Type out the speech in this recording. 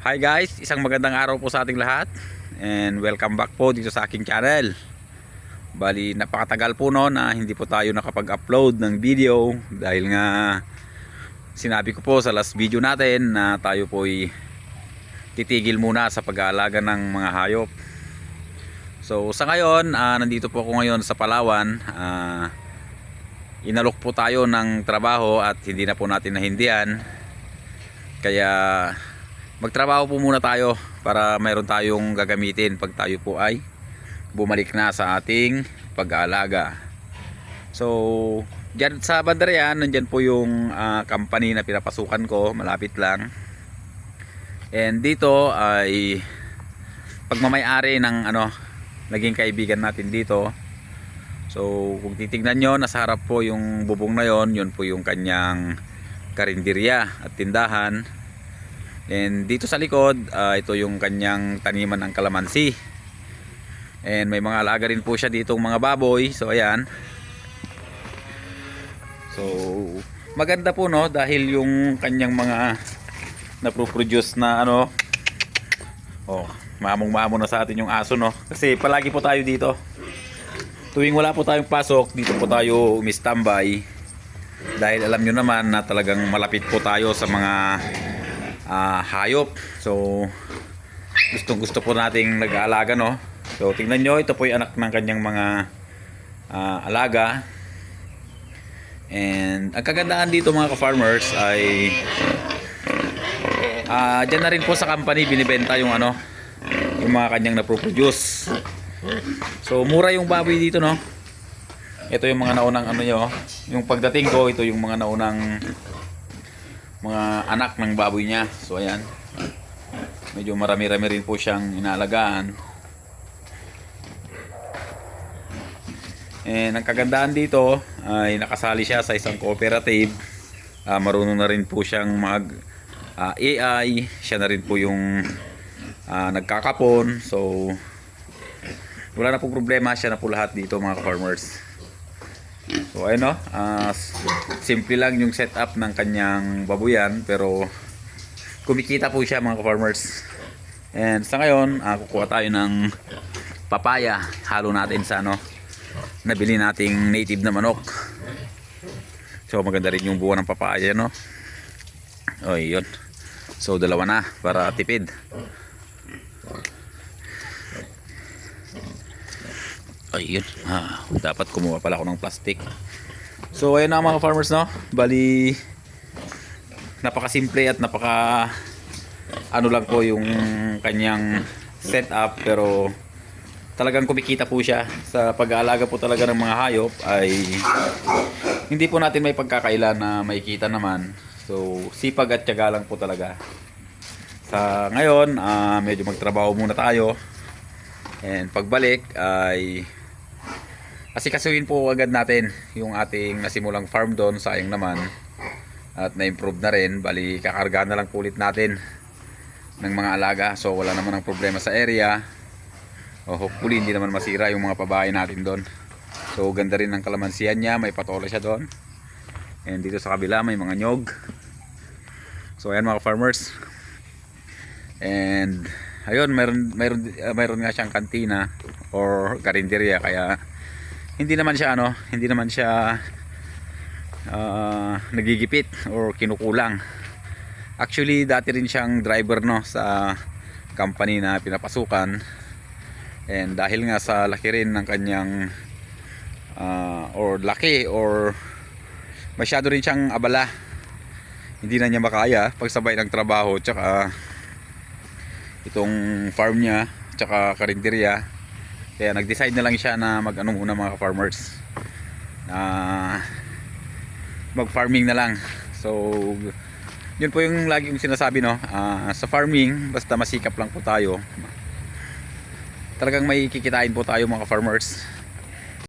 Hi guys, isang magandang araw po sa ating lahat and welcome back po dito sa aking channel. Bali napakatagal po no na hindi po tayo nakapag-upload ng video dahil nga sinabi ko po sa last video natin na tayo po ay titigil muna sa pag-aalaga ng mga hayop. So sa ngayon, nandito po ako ngayon sa Palawan. Inalok po tayo ng trabaho at hindi na po natin nahindihan. Kaya magtrabaho po muna tayo para mayroon tayong gagamitin pag tayo po ay bumalik na sa ating pag-aalaga. So dyan sa Bandaran, nandyan po yung company na pinapasukan ko, malapit lang. And dito ay pagmamay-ari ng naging kaibigan natin dito. So kung titignan nyo, nasa harap po yung bubong na yon, yun po yung kanyang karinderya at tindahan. And dito sa likod, ito yung kanyang taniman ng kalamansi. And may mga alaga rin po siya ditong mga baboy. So ayan. So maganda po no, dahil yung kanyang mga naproproduce na mamong-mamo na sa atin yung aso no. Kasi palagi po tayo dito. Tuwing wala po tayong pasok, dito po tayo umi-standby. Dahil alam nyo naman na talagang malapit po tayo sa mga hayop. So gustong gusto po nating nag-aalaga no. So tingnan nyo, ito po yung anak ng kanyang mga alaga. And ang kagandaan dito mga ka-farmers ay dyan na rin po sa company binibenta yung yung mga kanyang naproproduce. So mura yung baboy dito no. Ito yung mga naunang yung pagdating ko, ito yung mga naunang mga anak ng baboy niya. So ayan, medyo marami-rami rin po siyang inaalagaan. And ang kagandaan dito ay nakasali siya sa isang cooperative. Marunong na rin po siyang mag AI. Siya na rin po yung nagkakapon. So wala na po problema, siya na po lahat dito mga farmers. So ayun simple lang yung setup ng kanyang babuyan, pero kumikita po siya mga farmers. And sa ngayon, kukuha tayo ng papaya, halo natin sa nabili nating native na manok. So maganda rin yung buo ng papaya no. O yun. So dalawa na para tipid. Ayun, dapat kumuha pala ako ng plastic. So ayun na mga farmers no. Bali napakasimple at napaka lang po yung kanyang setup, pero talagang kumikita po siya sa pag-aalaga po talaga ng mga hayop. Ay hindi po natin may pagkakailan na makikita naman. So sipag at tiyaga lang po talaga. Sa ngayon, medyo magtrabaho muna tayo. And pagbalik ay asikasuhin po agad natin yung ating nasimulang farm doon. Sayang naman at na-improve na rin. Bali kakargahan na lang po ulit natin ng mga alaga. So wala naman ang problema sa area. Hopefully hindi naman masira yung mga pabahay natin doon. So ganda rin ang kalamansiyan niya. May patola siya doon. And dito sa kabila may mga nyog. So ayan mga farmers. And ayun, mayroon nga siyang kantina or karinderya, kaya hindi naman siya nagigipit or kinukulang. Actually dati rin siyang driver no sa company na pinapasukan. And dahil nga sa laki rin ng kanyang masyado rin siyang abala, hindi na niya makaya pagsabay ng trabaho tsaka itong farm niya tsaka karinderya. Kaya nag-decide na lang siya na muna mga farmers mag-farming na lang. So yun po yung lagi kong sinasabi no, sa farming basta masikap lang po tayo, talagang may kikitain po tayo mga farmers.